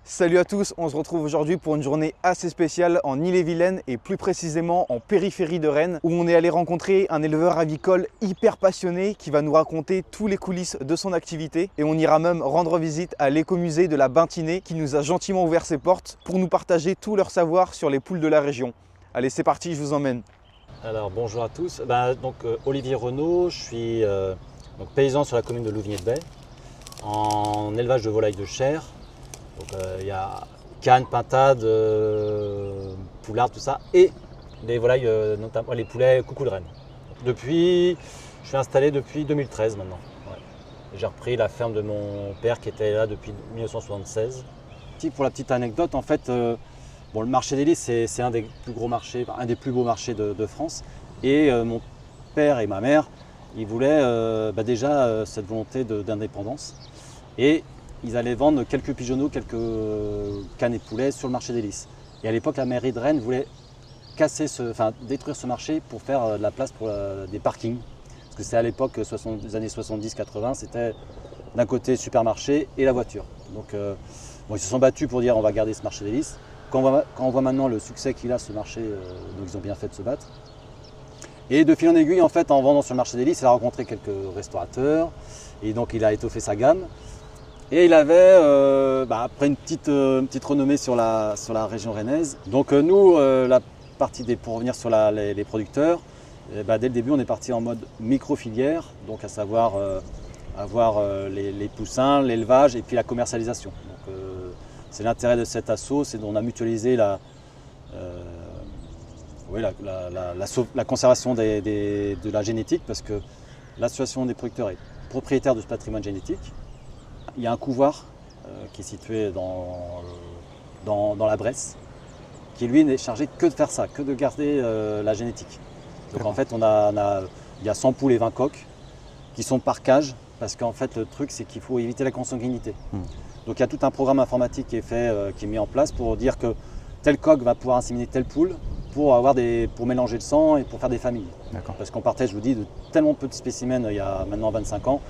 Salut à tous, on se retrouve aujourd'hui pour une journée assez spéciale en Ille-et-Vilaine et plus précisément en périphérie de Rennes où on est allé rencontrer un éleveur avicole hyper passionné qui va nous raconter tous les coulisses de son activité et on ira même rendre visite à l'écomusée de la Bintinée qui nous a gentiment ouvert ses portes pour nous partager tout leur savoir sur les poules de la région. Allez, c'est parti, je vous emmène. Alors bonjour à tous, Olivier Renaud, je suis paysan sur la commune de Louvigné-de-Bay en élevage de volailles de chair. Il y a cannes, pintades, poulardes, tout ça, et des volailles, notamment les poulets coucou de Rennes. Je suis installé depuis 2013 maintenant. Ouais. J'ai repris la ferme de mon père qui était là depuis 1976. Pour la petite anecdote, en fait, le marché des Lys, c'est un des plus gros marchés, un des plus beaux marchés de France. Et mon père et ma mère, ils voulaient déjà cette volonté d'indépendance. Et ils allaient vendre quelques pigeonneaux, quelques cannes et poulets sur le marché des Lys. Et à l'époque, la mairie de Rennes voulait détruire ce marché pour faire de la place pour des parkings. Parce que c'est à l'époque, des années 70-80, c'était d'un côté supermarché et la voiture. Donc ils se sont battus pour dire on va garder ce marché des Lys. Quand on voit maintenant le succès qu'il a ce marché, donc ils ont bien fait de se battre. Et de fil en aiguille, en fait, en vendant sur le marché des Lys, il a rencontré quelques restaurateurs et donc il a étoffé sa gamme. Et il avait, après une petite renommée sur la région rennaise. Donc nous, la partie pour revenir sur les producteurs, dès le début, on est parti en mode micro-filière, donc à savoir avoir les poussins, l'élevage et puis la commercialisation. Donc c'est l'intérêt de cet assaut, c'est qu'on a mutualisé la conservation de la génétique, parce que l'association des producteurs est propriétaire de ce patrimoine génétique. Il y a un couvoir qui est situé dans la Bresse, qui lui n'est chargé que de faire ça, que de garder la génétique. Donc en fait, il y a 100 poules et 20 coqs qui sont par cage, parce qu'en fait le truc c'est qu'il faut éviter la consanguinité. Donc il y a tout un programme informatique qui est mis en place pour dire que tel coq va pouvoir inséminer telle poule pour mélanger le sang et pour faire des familles. Parce qu'on partait, je vous dis, de tellement peu de spécimens il y a maintenant 25 ans.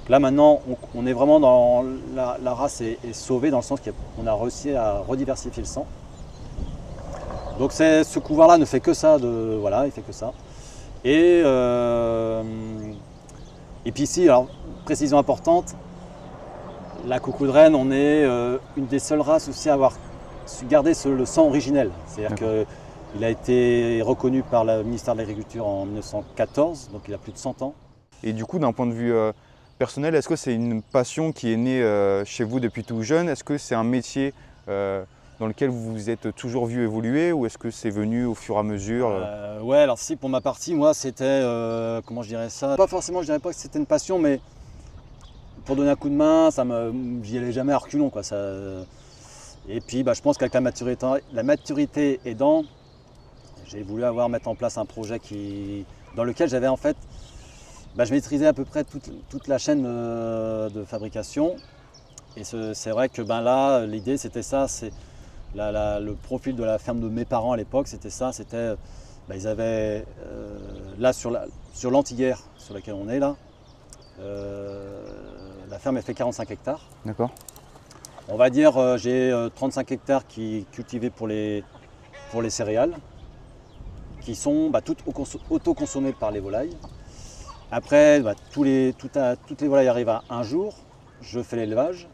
Là maintenant, on est vraiment dans la race est sauvée dans le sens qu'on a réussi à rediversifier le sang. Donc ce couvoir-là ne fait que ça, il fait que ça. Et puis ici, alors précision importante, la coucou de Rennes, on est une des seules races aussi à avoir su garder le sang originel. C'est-à-dire qu'il a été reconnu par le ministère de l'Agriculture en 1914, donc il a plus de 100 ans. Et du coup, d'un point de vue personnel, est-ce que c'est une passion qui est née chez vous depuis tout jeune? Est-ce que c'est un métier dans lequel vous vous êtes toujours vu évoluer ou est-ce que c'est venu au fur et à mesure? Ouais, alors si, pour ma partie, moi c'était, comment je dirais ça? Pas forcément, je dirais pas que c'était une passion, mais pour donner un coup de main, j'y allais jamais à reculons, quoi. Et puis je pense qu'avec la maturité aidant, j'ai voulu mettre en place un projet dans lequel j'avais en fait, je maîtrisais à peu près toute la chaîne de fabrication. Et c'est vrai que là, l'idée c'était ça, c'est le profil de la ferme de mes parents à l'époque, c'était ça, ils avaient là sur l'Antillère sur laquelle on est là, la ferme elle fait 45 hectares. D'accord. On va dire j'ai 35 hectares qui cultivés pour les céréales, qui sont toutes auto-consommées par les volailles. Après, toutes les volailles arrivent à un jour, je fais l'élevage.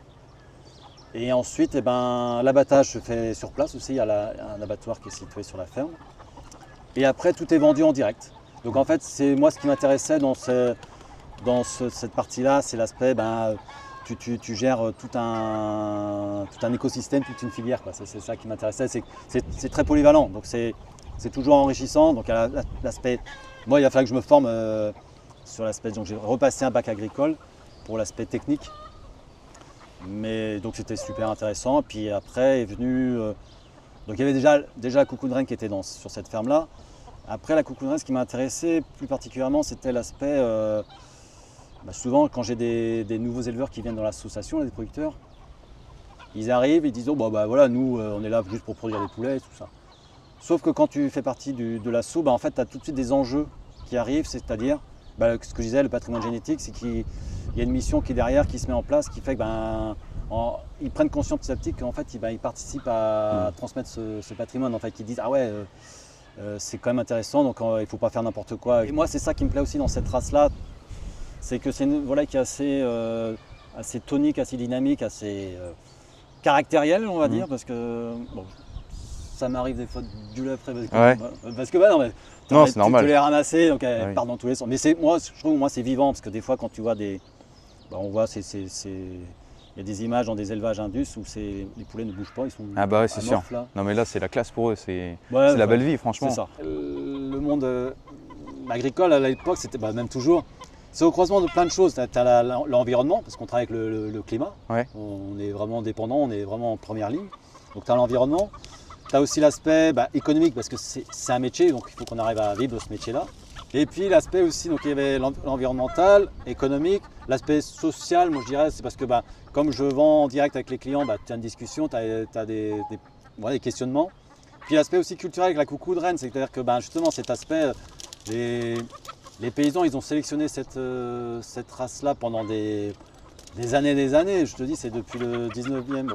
Et ensuite, l'abattage se fait sur place aussi, il y a un abattoir qui est situé sur la ferme. Et après, tout est vendu en direct. Donc en fait, c'est moi ce qui m'intéressait dans cette partie-là, c'est l'aspect, tu gères tout un écosystème, toute une filière, quoi. C'est ça qui m'intéressait, c'est très polyvalent, donc c'est toujours enrichissant. Donc il y a l'aspect, moi il a fallu que je me forme sur l'aspect, donc j'ai repassé un bac agricole pour l'aspect technique. Mais donc c'était super intéressant. Puis après est venu, donc il y avait déjà la coucou de Rennes qui était sur cette ferme-là. Après la coucou de Rennes, ce qui m'a intéressé plus particulièrement, c'était l'aspect, souvent quand j'ai des nouveaux éleveurs qui viennent dans l'association, des producteurs, ils arrivent et disent oh, voilà, nous on est là juste pour produire des poulets et tout ça. Sauf que quand tu fais partie de l'assaut, en fait tu as tout de suite des enjeux qui arrivent, c'est-à-dire ce que je disais, le patrimoine génétique, c'est qu'il il y a une mission qui est derrière, qui se met en place, qui fait que ils prennent conscience petit à petit qu'en fait ils participent à transmettre ce patrimoine, en fait, qu'ils disent ah ouais c'est quand même intéressant, donc il ne faut pas faire n'importe quoi. Et moi c'est ça qui me plaît aussi dans cette race-là, c'est que c'est une volaille qui est assez tonique, assez dynamique, assez caractérielle, on va dire, parce que bon, ça m'arrive des fois de gueuler après parce que non, mais non, c'est normal. Tu les ramasser, donc elle part dans tous les sens. Mais moi, je trouve que c'est vivant, parce que des fois quand tu vois on voit il y a des images dans des élevages indus où les poulets ne bougent pas, ils sont c'est sûr. là. Non mais là c'est la classe pour eux, c'est la belle vie franchement. C'est ça. Le monde agricole à l'époque, c'était même toujours, c'est au croisement de plein de choses. Tu as l'environnement, parce qu'on travaille avec le climat, on est vraiment dépendant, on est vraiment en première ligne. Donc tu as l'environnement, tu as aussi l'aspect économique, parce que c'est un métier, donc il faut qu'on arrive à vivre de ce métier-là. Et puis l'aspect aussi, donc il y avait l'environnemental, économique, l'aspect social, moi je dirais, c'est parce que comme je vends en direct avec les clients, tu as une discussion, tu as des questionnements. Puis l'aspect aussi culturel avec la coucou de Rennes, c'est-à-dire que justement cet aspect, les paysans, ils ont sélectionné cette race-là pendant des années, je te dis, c'est depuis le 19e,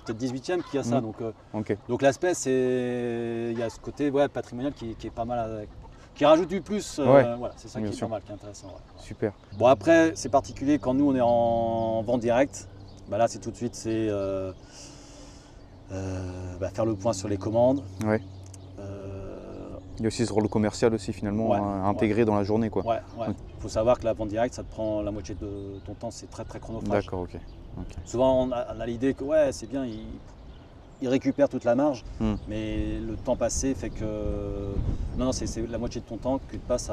peut-être 18e qu'il y a ça. Donc l'aspect, il y a ce côté patrimonial qui est pas mal, qui rajoute du plus, c'est ça qui est pas mal, qui est intéressant. Super. Bon après, c'est particulier quand nous on est en vente directe, là c'est tout de suite, c'est faire le point sur les commandes. Il y a aussi ce rôle commercial aussi finalement intégré dans la journée, quoi. Il faut savoir que la vente directe, ça te prend la moitié de ton temps, c'est très très chronophage. D'accord, ok. Souvent on a l'idée que c'est bien, il récupère toute la marge, mais le temps passé fait que non, c'est la moitié de ton temps que tu passes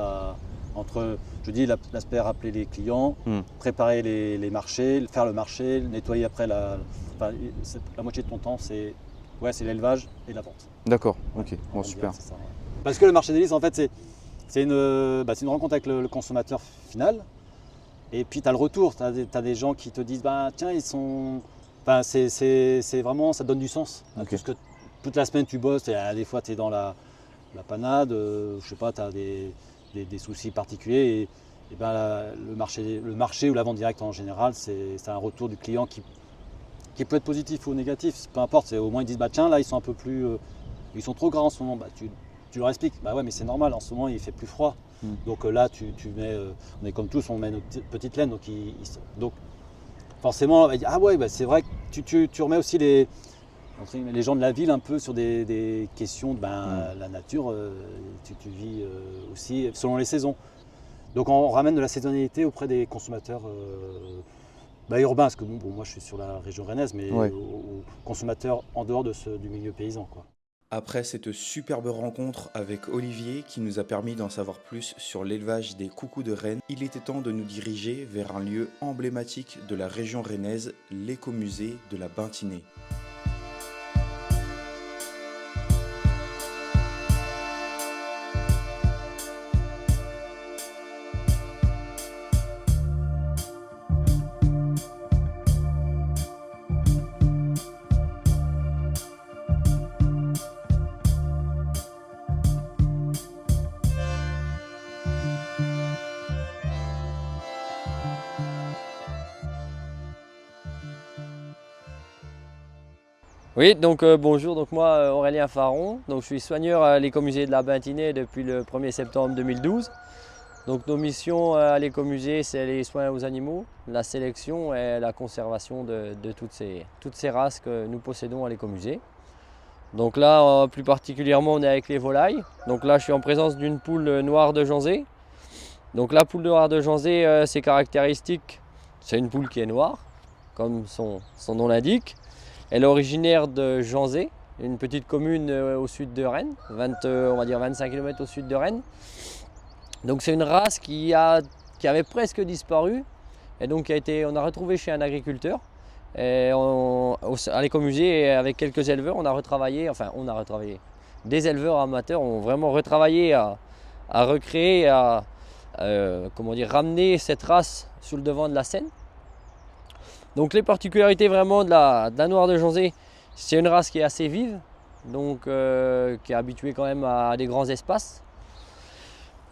entre, je dis, l'aspect rappeler les clients, préparer les marchés, faire le marché, nettoyer après la moitié de ton temps, c'est l'élevage et la vente. D'accord, ok, bon, super. Ça, parce que le marché des lices, en fait, c'est une rencontre avec le consommateur final, et puis tu as le retour, tu as des gens qui te disent tiens, ils sont. C'est vraiment, ça donne du sens. Parce que toute la semaine tu bosses, et des fois tu es dans la panade, je sais pas, tu as des soucis particuliers. Et le marché ou la vente directe en général, c'est un retour du client qui peut être positif ou négatif, peu importe. Au moins ils disent tiens, là ils sont un peu plus. Ils sont trop grands en ce moment. Tu leur expliques, mais c'est normal, en ce moment il fait plus froid. Donc là tu mets, on est comme tous, on met notre petite laine, donc forcément, c'est vrai que tu remets aussi les gens de la ville un peu sur des questions de la nature, tu vis aussi selon les saisons. Donc on ramène de la saisonnalité auprès des consommateurs urbains, parce que moi je suis sur la région rennaise, mais aux consommateurs en dehors du milieu paysan, quoi. Après cette superbe rencontre avec Olivier qui nous a permis d'en savoir plus sur l'élevage des coucous de Rennes, il était temps de nous diriger vers un lieu emblématique de la région rennaise, l'écomusée de la Bintinée. Oui, donc bonjour, donc moi Aurélien Faron, donc je suis soigneur à l'écomusée de la Bintinée depuis le 1er septembre 2012. Donc nos missions à l'écomusée, c'est les soins aux animaux, la sélection et la conservation de toutes ces races que nous possédons à l'écomusée. Donc là, plus particulièrement, on est avec les volailles. Donc là, je suis en présence d'une poule noire de Janzé. Donc la poule noire de Janzé, ses caractéristiques, c'est une poule qui est noire, comme son nom l'indique. Elle est originaire de Janzé, une petite commune au sud de Rennes, on va dire 25 km au sud de Rennes. Donc c'est une race qui avait presque disparu et donc on a retrouvé chez un agriculteur. Et à l'écomusée, avec quelques éleveurs, on a retravaillé. Des éleveurs amateurs ont vraiment retravaillé à recréer, ramener cette race sur le devant de la scène. Donc les particularités vraiment de la noire de Janzé, c'est une race qui est assez vive, donc qui est habituée quand même à des grands espaces,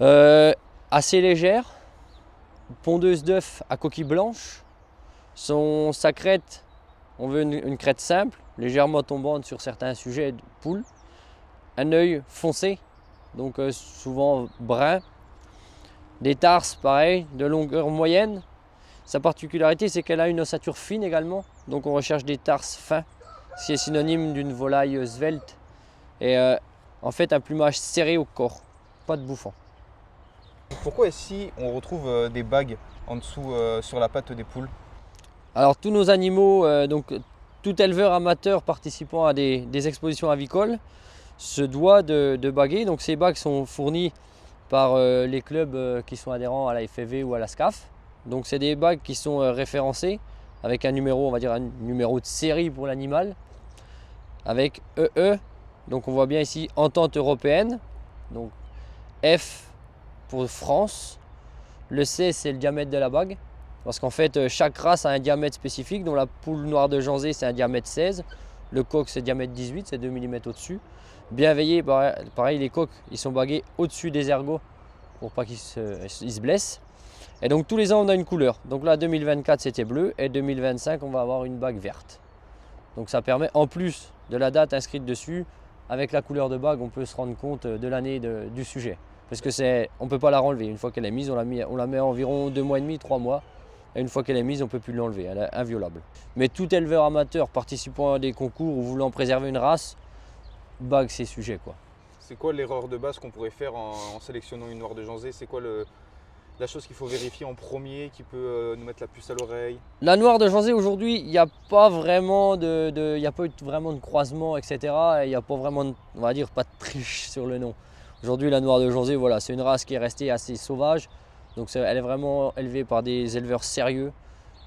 assez légère, pondeuse d'œuf à coquille blanche. Sa crête, on veut une crête simple, légèrement tombante sur certains sujets de poule. Un œil foncé, donc souvent brun. Des tarses, pareil, de longueur moyenne. Sa particularité, c'est qu'elle a une ossature fine également, donc on recherche des tarses fins, ce qui est synonyme d'une volaille svelte. Et en fait, un plumage serré au corps, pas de bouffant. Pourquoi ici on retrouve des bagues en dessous sur la patte des poules? Alors tous nos animaux, donc tout éleveur amateur participant à des expositions avicoles se doit de baguer. Donc ces bagues sont fournies par les clubs qui sont adhérents à la FFV ou à la SCAF. Donc c'est des bagues qui sont référencées avec un numéro, on va dire un numéro de série pour l'animal, avec EE. Donc on voit bien ici entente européenne. Donc F pour France. Le C c'est le diamètre de la bague. Parce qu'en fait chaque race a un diamètre spécifique. Donc la poule noire de Janzé c'est un diamètre 16. Le coq c'est diamètre 18, c'est 2 mm au-dessus. Bien veillé, pareil les coqs ils sont bagués au-dessus des ergots pour pas qu'ils se blessent. Et donc tous les ans on a une couleur. Donc là 2024 c'était bleu et 2025 on va avoir une bague verte. Donc ça permet en plus de la date inscrite dessus, avec la couleur de bague on peut se rendre compte de l'année du sujet. Parce que on ne peut pas la renlever. Une fois qu'elle est mise, on la met environ 2 mois et demi, 3 mois. Et une fois qu'elle est mise, on ne peut plus l'enlever, elle est inviolable. Mais tout éleveur amateur participant à des concours ou voulant préserver une race, bague ses sujets quoi. C'est quoi l'erreur de base qu'on pourrait faire en sélectionnant une noire de Janzé? C'est quoi la chose qu'il faut vérifier en premier qui peut nous mettre la puce à l'oreille? La noire de Janzé aujourd'hui, il n'y a pas vraiment de croisement, etc. Et il n'y a pas vraiment, on va dire, pas de triche sur le nom. Aujourd'hui, la noire de Janzé, voilà, c'est une race qui est restée assez sauvage. Donc elle est vraiment élevée par des éleveurs sérieux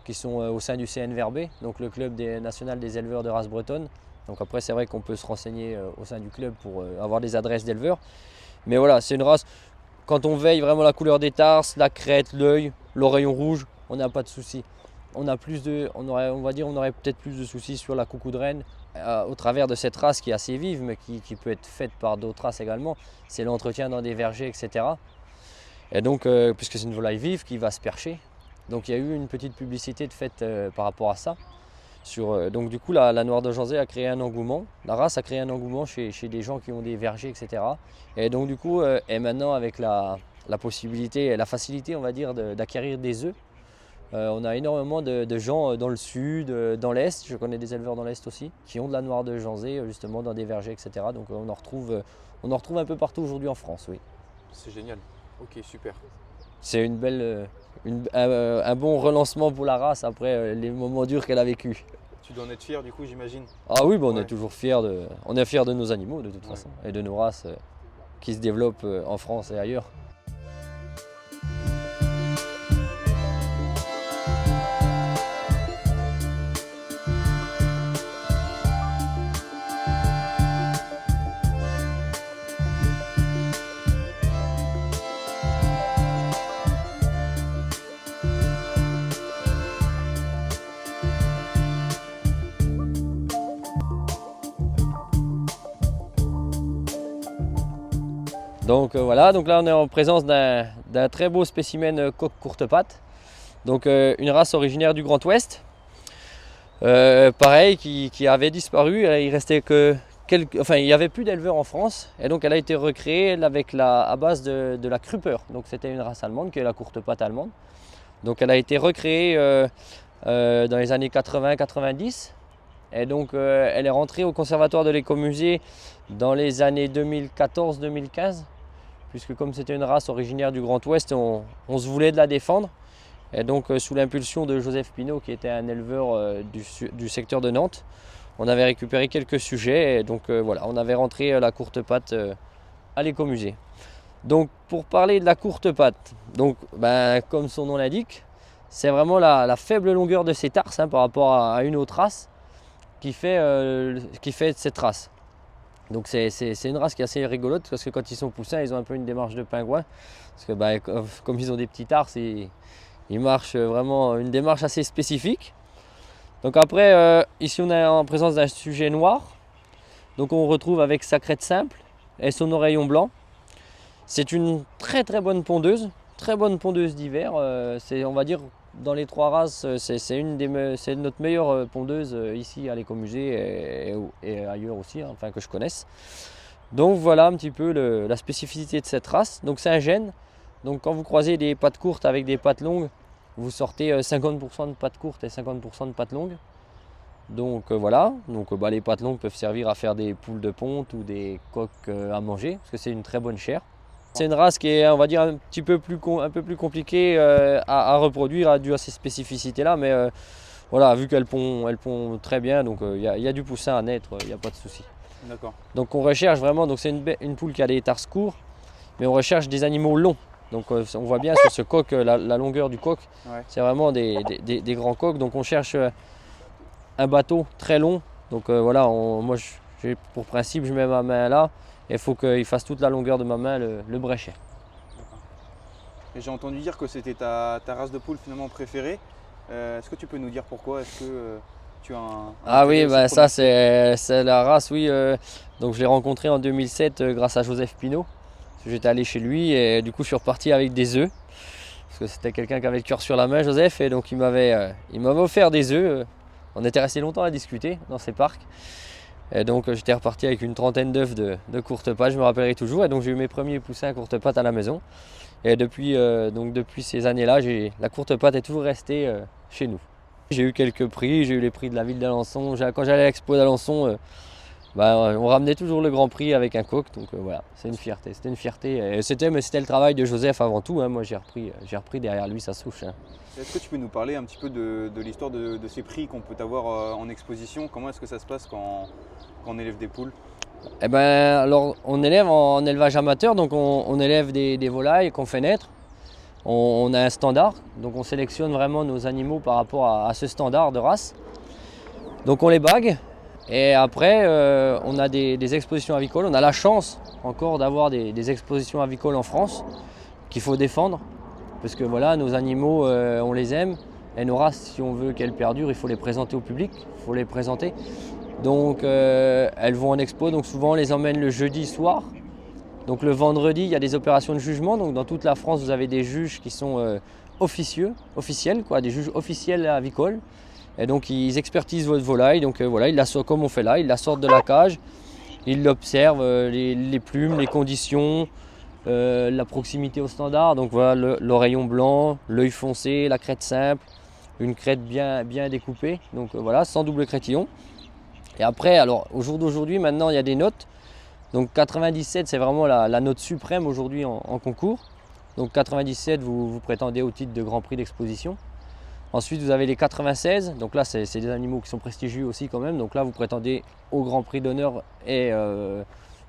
qui sont au sein du CNVRB, donc le club national des éleveurs de race bretonne. Donc après, c'est vrai qu'on peut se renseigner au sein du club pour avoir des adresses d'éleveurs. Mais voilà, c'est une race, quand on veille vraiment la couleur des tarses, la crête, l'œil, l'oreillon rouge, on n'a pas de soucis. On aurait peut-être plus de soucis sur la coucou de reine au travers de cette race qui est assez vive, mais qui peut être faite par d'autres races également. C'est l'entretien dans des vergers, etc. Et donc, puisque c'est une volaille vive qui va se percher, donc il y a eu une petite publicité de faite par rapport à ça. Donc du coup, la noire de Janzé a créé un engouement, la race a créé un engouement chez des gens qui ont des vergers, etc. Et donc du coup, et maintenant avec la possibilité et la facilité, on va dire, d'acquérir des œufs, on a énormément de gens dans le sud, dans l'est, je connais des éleveurs dans l'est aussi, qui ont de la noire de Janzé justement dans des vergers, etc. Donc on en retrouve un peu partout aujourd'hui en France, oui. C'est génial, ok, super. C'est un bon relancement pour la race après les moments durs qu'elle a vécu. Tu dois en être fier du coup, j'imagine? Ah oui, on est toujours fiers de nos animaux de toute façon et de nos races qui se développent en France et ailleurs. Donc voilà, donc là on est en présence d'un très beau spécimen coq courte patte. Donc une race originaire du Grand Ouest. Pareil, qui avait disparu, il restait il n'y avait plus d'éleveurs en France. Et donc elle a été recréée à base de la Kruper. Donc c'était une race allemande qui est la courte patte allemande. Donc elle a été recréée dans les années 80-90. Et donc elle est rentrée au conservatoire de l'écomusée dans les années 2014-2015, puisque comme c'était une race originaire du Grand Ouest, on se voulait de la défendre. Et donc sous l'impulsion de Joseph Pinault, qui était un éleveur du secteur de Nantes, on avait récupéré quelques sujets et donc voilà, on avait rentré la courte patte à l'écomusée. Donc pour parler de la courte patte, donc, comme son nom l'indique, c'est vraiment la faible longueur de ses tarses par rapport à une autre race qui fait cette race. Donc c'est une race qui est assez rigolote parce que quand ils sont poussins, ils ont un peu une démarche de pingouin. Parce que comme ils ont des petits tarses, ils marchent vraiment une démarche assez spécifique. Donc après, ici on est en présence d'un sujet noir. Donc on retrouve avec sa crête simple et son oreillon blanc. C'est une très très bonne pondeuse. très bonne pondeuse d'hiver. On va dire dans les 3 races, c'est notre meilleure pondeuse ici à l'écomusée et ailleurs aussi, hein, enfin que je connaisse. Donc voilà un petit peu la spécificité de cette race. Donc c'est un gène. Donc quand vous croisez des pattes courtes avec des pattes longues, vous sortez 50% de pattes courtes et 50% de pattes longues. Donc voilà, donc, les pattes longues peuvent servir à faire des poules de ponte ou des coques à manger, parce que c'est une très bonne chair. C'est une race qui est, on va dire, un peu plus compliquée à reproduire dû à ces spécificités-là, mais voilà, vu qu'elle pond très bien, donc il y a du poussin à naître, il n'y a pas de souci. D'accord. Donc on recherche vraiment, donc c'est une poule qui a des tarses courts, mais on recherche des animaux longs. Donc on voit bien sur ce coq, la longueur du coq, Ouais. c'est vraiment des grands coqs, donc on cherche un bateau très long. Donc voilà, moi j'ai pour principe, je mets ma main là, et il faut qu'il fasse toute la longueur de ma main le bréchet. Et j'ai entendu dire que c'était ta race de poule finalement préférée. Est-ce que tu peux nous dire pourquoi? Est-ce que tu as un Ah oui, intérêt aussi pour c'est la race, oui. Donc je l'ai rencontré en 2007 grâce à Joseph Pinault. J'étais allé chez lui et du coup je suis reparti avec des œufs. Parce que c'était quelqu'un qui avait le cœur sur la main, Joseph, et donc il m'avait offert des œufs. On était resté longtemps à discuter dans ces parcs. Et donc j'étais reparti avec une trentaine d'œufs de courte patte, je me rappellerai toujours. Et donc j'ai eu mes premiers poussins à courte patte à la maison. Et depuis ces années-là, la courte patte est toujours restée chez nous. J'ai eu quelques prix, j'ai eu les prix de la ville d'Alençon. Quand j'allais à l'expo d'Alençon, on ramenait toujours le grand prix avec un coq. Donc voilà, c'est une fierté. C'était une fierté. Et c'était le travail de Joseph avant tout, hein. Moi j'ai repris derrière lui sa souche, hein. Est-ce que tu peux nous parler un petit peu de l'histoire de ces prix qu'on peut avoir en exposition? Comment est-ce que ça se passe quand on élève des poules? Eh ben, alors on élève en élevage amateur, donc on élève des volailles qu'on fait naître. On a un standard, donc on sélectionne vraiment nos animaux par rapport à ce standard de race. Donc on les bague et après on a des expositions avicoles. On a la chance encore d'avoir des expositions avicoles en France qu'il faut défendre parce que voilà, nos animaux on les aime et nos races, si on veut qu'elles perdurent, il faut les présenter au public, il faut les présenter. Donc elles vont en expo, donc souvent on les emmène le jeudi soir. Donc le vendredi, il y a des opérations de jugement. Donc dans toute la France, vous avez des juges qui sont officiels, des juges officiels avicoles. Et donc ils expertisent votre volaille. Donc voilà, ils la sortent comme on fait là, ils la sortent de la cage, ils l'observent, les plumes, les conditions, la proximité au standard. Donc voilà, l'oreillon blanc, l'œil foncé, la crête simple, une crête bien découpée. Donc voilà, sans double crétillon. Et après, alors au jour d'aujourd'hui, maintenant il y a des notes. Donc 97, c'est vraiment la note suprême aujourd'hui en concours. Donc 97, vous prétendez au titre de Grand Prix d'exposition. Ensuite, vous avez les 96. Donc là, c'est des animaux qui sont prestigieux aussi quand même. Donc là, vous prétendez au Grand Prix d'honneur et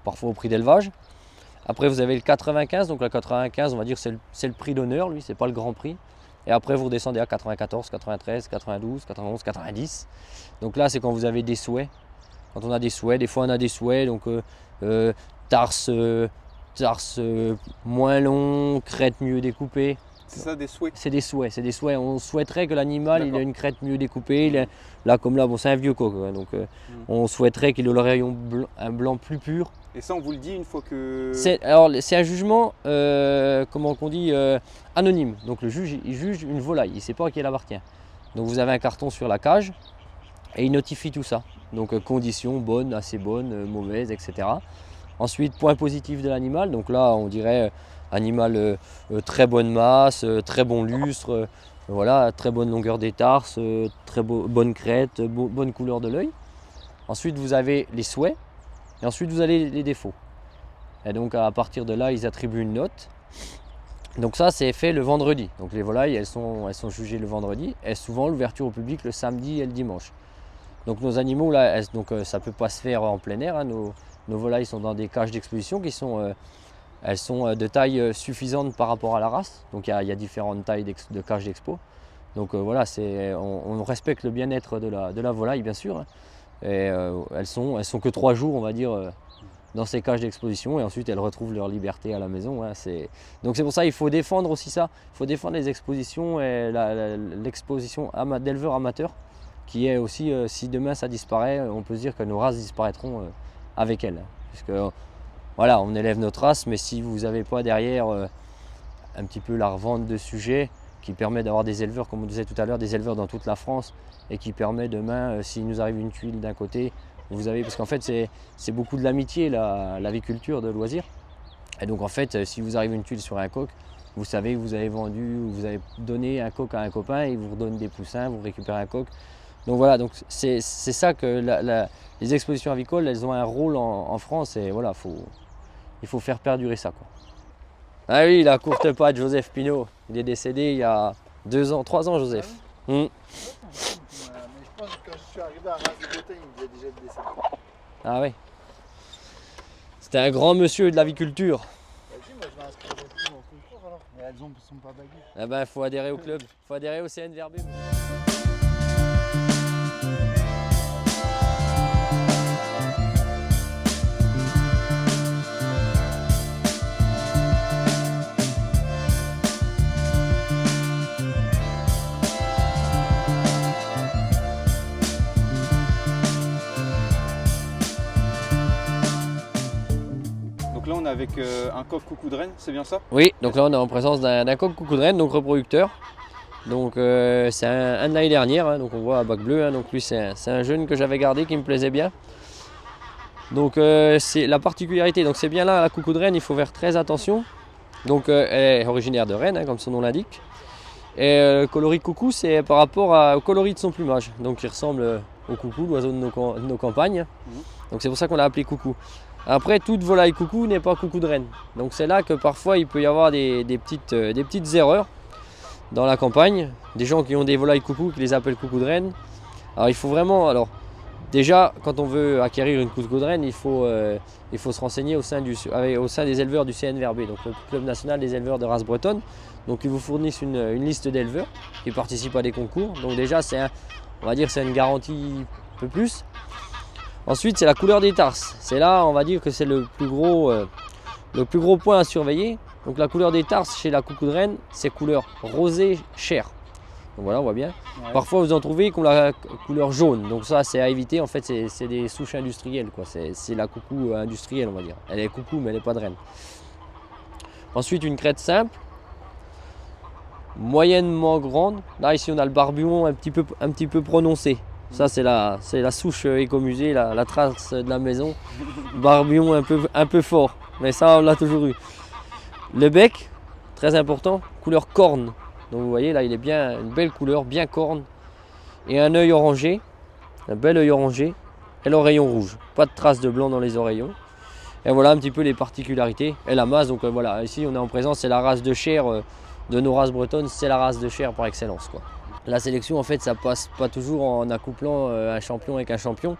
parfois au prix d'élevage. Après, vous avez le 95. Donc la 95, on va dire c'est le prix d'honneur, lui, c'est pas le Grand Prix. Et après, vous redescendez à 94, 93, 92, 91, 90. Donc là, c'est quand vous avez des souhaits. Quand on a des souhaits, des fois on a des souhaits, donc tarse moins long, crête mieux découpée. C'est ça, des souhaits? C'est des souhaits. On souhaiterait que l'animal ait une crête mieux découpée. Là, comme là, bon, c'est un vieux coq, hein, donc on souhaiterait qu'il ait l'oreillon un blanc plus pur. Et ça, on vous le dit une fois que... C'est un jugement, comment on dit, anonyme. Donc le juge, il juge une volaille, il ne sait pas à qui elle appartient. Donc vous avez un carton sur la cage et il notifie tout ça. Donc conditions bonnes, assez bonnes, mauvaises, etc. Ensuite, point positif de l'animal. Donc là, on dirait animal très bonne masse, très bon lustre, voilà, très bonne longueur des tarses, bonne crête, bonne couleur de l'œil. Ensuite, vous avez les souhaits. Et ensuite, vous avez les défauts. Et donc, à partir de là, ils attribuent une note. Donc ça, c'est fait le vendredi. Donc les volailles, elles sont jugées le vendredi. Et souvent, l'ouverture au public le samedi et le dimanche. Donc nos animaux, là, ça ne peut pas se faire en plein air, hein. Nos volailles sont dans des cages d'exposition qui sont, elles sont de taille suffisante par rapport à la race. Donc il y a différentes tailles de cages d'expo. Donc voilà, on respecte le bien-être de la volaille, bien sûr, hein. Et elles sont que 3 jours, on va dire, dans ces cages d'exposition, et ensuite elles retrouvent leur liberté à la maison, hein. Donc c'est pour ça qu'il faut défendre aussi ça. Il faut défendre les expositions et l'exposition d'éleveurs amateurs, qui est aussi, si demain ça disparaît, on peut se dire que nos races disparaîtront avec elles. Puisque voilà, on élève notre race, mais si vous n'avez pas derrière un petit peu la revente de sujets qui permet d'avoir des éleveurs, comme on disait tout à l'heure, des éleveurs dans toute la France et qui permet demain, s'il nous arrive une tuile d'un côté, vous avez, parce qu'en fait c'est beaucoup de l'amitié, l'aviculture de loisirs. Et donc en fait, si vous arrive une tuile sur un coq, vous savez que vous avez vendu, vous avez donné un coq à un copain, il vous redonne des poussins, vous récupérez un coq. Donc voilà, donc c'est ça que les expositions avicoles, elles ont un rôle en France et voilà, il faut faire perdurer ça, quoi. Ah oui, la courte patte, Joseph Pinault, il est décédé il y a 3 ans, Joseph. Mais je pense que quand je suis arrivé à Race de Bretagne, il devait déjà être décédé. Ah oui. C'était un grand monsieur de l'aviculture. Vas-y, moi je vais inscrire des filles dans le concours alors. Mais elles sont pas baguées. Eh ben, il faut adhérer au club, il faut adhérer au CNVRB. Donc là on est avec un coq coucou de reine, c'est bien ça? Oui, donc là on est en présence d'un coq coucou de reine, donc reproducteur. Donc c'est un de l'année dernière, hein, donc on voit à bac bleu, hein, donc lui c'est un jeune que j'avais gardé qui me plaisait bien. Donc c'est la particularité, donc c'est bien là la coucou de reine, il faut faire très attention. Donc elle est originaire de Rennes, hein, comme son nom l'indique. Et le coloris coucou c'est par rapport au coloris de son plumage, donc il ressemble au coucou, l'oiseau de nos campagnes. Donc c'est pour ça qu'on l'a appelé coucou. Après, toute volaille coucou n'est pas coucou de reine. Donc c'est là que parfois il peut y avoir des petites erreurs dans la campagne. Des gens qui ont des volailles coucou qui les appellent coucou de reine. Alors il faut vraiment, déjà quand on veut acquérir une coucou de reine, il faut se renseigner au sein des éleveurs du CNVRB, donc le Club National des éleveurs de race bretonne. Donc ils vous fournissent une liste d'éleveurs qui participent à des concours. Donc déjà on va dire c'est une garantie un peu plus. Ensuite, c'est la couleur des tarses. C'est là, on va dire que c'est le plus gros point à surveiller. Donc la couleur des tarses chez la coucou de reine, c'est couleur rosé chair. Donc voilà, on voit bien. Ouais. Parfois, vous en trouvez qui ont la couleur jaune. Donc ça, c'est à éviter. En fait, c'est des souches industrielles, quoi. C'est la coucou industrielle, on va dire. Elle est coucou, mais elle n'est pas de reine. Ensuite, une crête simple, moyennement grande. Là, ici, on a le barbillon un petit peu prononcé. Ça c'est la souche écomusée, la trace de la maison. Barbillon un peu fort, mais ça on l'a toujours eu. Le bec, très important, couleur corne. Donc vous voyez là il est bien, une belle couleur, bien corne. Et un œil orangé, un bel œil orangé, et l'oreillon rouge. Pas de trace de blanc dans les oreillons. Et voilà un petit peu les particularités. Et la masse, donc voilà, ici on est en présence, c'est la race de chair de nos races bretonnes, c'est la race de chair par excellence, quoi. La sélection, en fait, ça passe pas toujours en accouplant un champion avec un champion.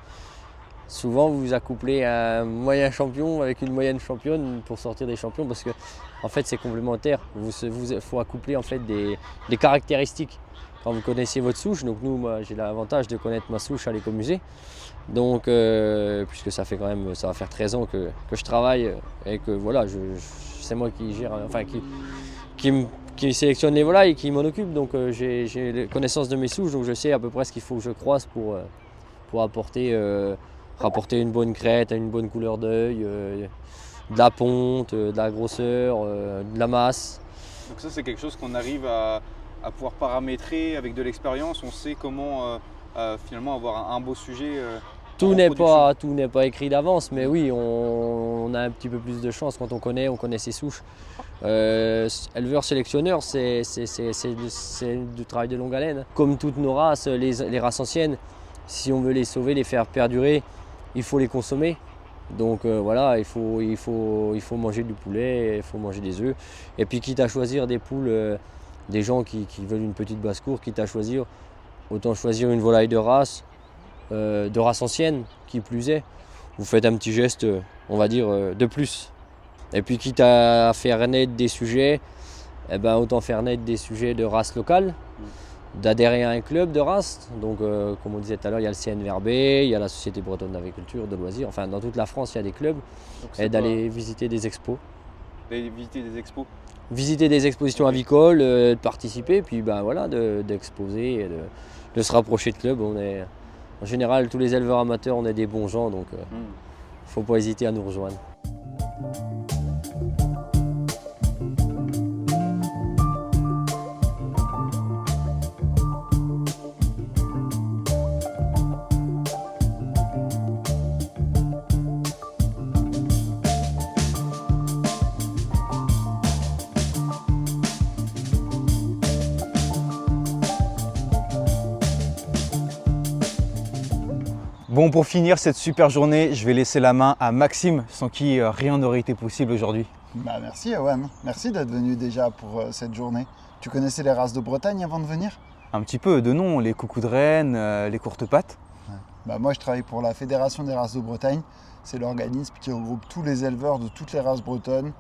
Souvent, vous accouplez un moyen champion avec une moyenne championne pour sortir des champions parce que, en fait, c'est complémentaire. Il faut accoupler en fait des caractéristiques. Quand vous connaissez votre souche, donc nous, moi, j'ai l'avantage de connaître ma souche à l'écomusée. Donc, puisque ça fait quand même, ça va faire 13 ans que je travaille et que voilà, c'est moi qui gère, enfin qui sélectionne les volailles et qui m'en occupe, donc j'ai connaissance de mes souches, donc je sais à peu près ce qu'il faut que je croise pour rapporter une bonne crête, une bonne couleur d'œil, de la ponte, de la grosseur, de la masse. Donc ça c'est quelque chose qu'on arrive à pouvoir paramétrer avec de l'expérience, on sait comment finalement avoir un beau sujet. Tout n'est pas écrit d'avance, mais oui, on a un petit peu plus de chance quand on connaît ses souches. Éleveur sélectionneur, c'est du travail de longue haleine. Comme toutes nos races, les races anciennes, si on veut les sauver, les faire perdurer, il faut les consommer. Donc voilà, il faut manger du poulet, il faut manger des œufs. Et puis quitte à choisir des poules, des gens qui veulent une petite basse-cour, quitte à choisir, autant choisir une volaille de race ancienne, qui plus est. Vous faites un petit geste, on va dire, de plus. Et puis quitte à faire naître des sujets, eh ben, autant faire naître des sujets de race locale, d'adhérer à un club de race. Donc comme on disait tout à l'heure, il y a le CNVRB, il y a la Société bretonne d'agriculture, de loisirs. Enfin dans toute la France, il y a des clubs. Et d'aller visiter des expos. Visiter des expositions avicoles, de participer, puis ben, voilà, d'exposer et de se rapprocher de clubs. En général, tous les éleveurs amateurs, on est des bons gens, donc il ne faut pas hésiter à nous rejoindre. Bon, pour finir cette super journée, je vais laisser la main à Maxime, sans qui rien n'aurait été possible aujourd'hui. Bah merci Owen, merci d'être venu déjà pour cette journée. Tu connaissais les races de Bretagne avant de venir? Un petit peu de nom, les coucous de Rennes, les courtes pattes. Bah moi je travaille pour la Fédération des races de Bretagne. C'est l'organisme qui regroupe tous les éleveurs de toutes les races bretonnes.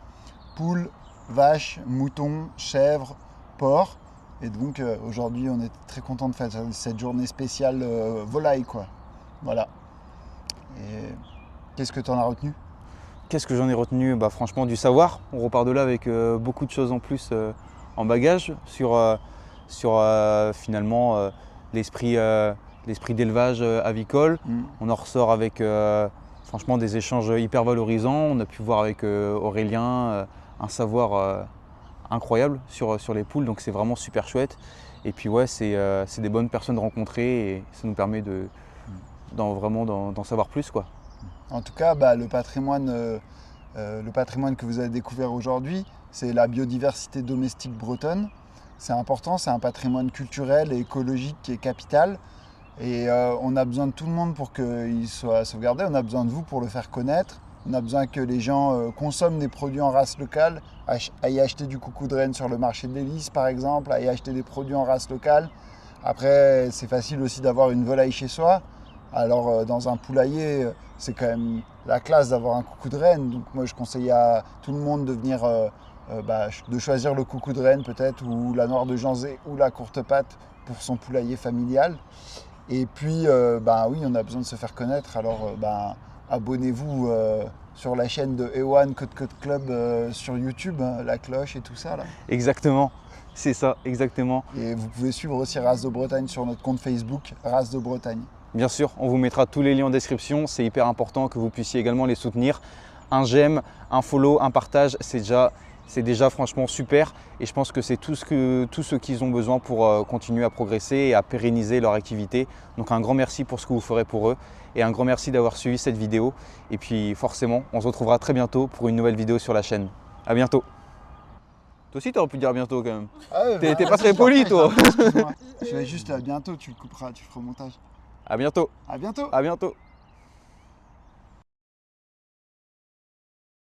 Poules, vaches, moutons, chèvres, porcs. Et donc aujourd'hui on est très content de faire cette journée spéciale volaille quoi. Voilà. Et qu'est-ce que tu en as retenu? Qu'est-ce que j'en ai retenu? Bah, franchement du savoir. On repart de là avec beaucoup de choses en plus en bagage sur finalement l'esprit d'élevage avicole. On en ressort avec franchement des échanges hyper valorisants. On a pu voir avec Aurélien un savoir incroyable sur les poules, donc c'est vraiment super chouette. Et puis ouais, c'est des bonnes personnes rencontrées et ça nous permet d'en savoir plus quoi. En tout cas, le patrimoine que vous avez découvert aujourd'hui, c'est la biodiversité domestique bretonne. C'est important, c'est un patrimoine culturel et écologique qui est capital. Et on a besoin de tout le monde pour qu'il soit sauvegardé. On a besoin de vous pour le faire connaître. On a besoin que les gens consomment des produits en race locale, aillent acheter du coucou de Rennes sur le marché de l'Hélice par exemple, aillent acheter des produits en race locale. Après, c'est facile aussi d'avoir une volaille chez soi. Alors dans un poulailler, c'est quand même la classe d'avoir un coucou de Rennes. Donc moi je conseille à tout le monde de venir, de choisir le coucou de Rennes peut-être, ou la noire de Janzé, ou la courte patte pour son poulailler familial. Et puis oui, on a besoin de se faire connaître. Alors abonnez-vous sur la chaîne de Ewan Côte Côte Club sur YouTube, la cloche et tout ça là. Exactement, c'est ça, exactement. Et vous pouvez suivre aussi Race de Bretagne sur notre compte Facebook, Race de Bretagne. Bien sûr, on vous mettra tous les liens en description. C'est hyper important que vous puissiez également les soutenir. Un j'aime, un follow, un partage, c'est déjà franchement super. Et je pense que c'est tout ce qu'ils ont besoin pour continuer à progresser et à pérenniser leur activité. Donc un grand merci pour ce que vous ferez pour eux. Et un grand merci d'avoir suivi cette vidéo. Et puis forcément, on se retrouvera très bientôt pour une nouvelle vidéo sur la chaîne. À bientôt. Toi aussi, t'aurais pu dire bientôt quand même. T'es pas très poli, toi. Je vais juste à bientôt, tu le couperas, tu feras au montage. À bientôt. À bientôt. À bientôt.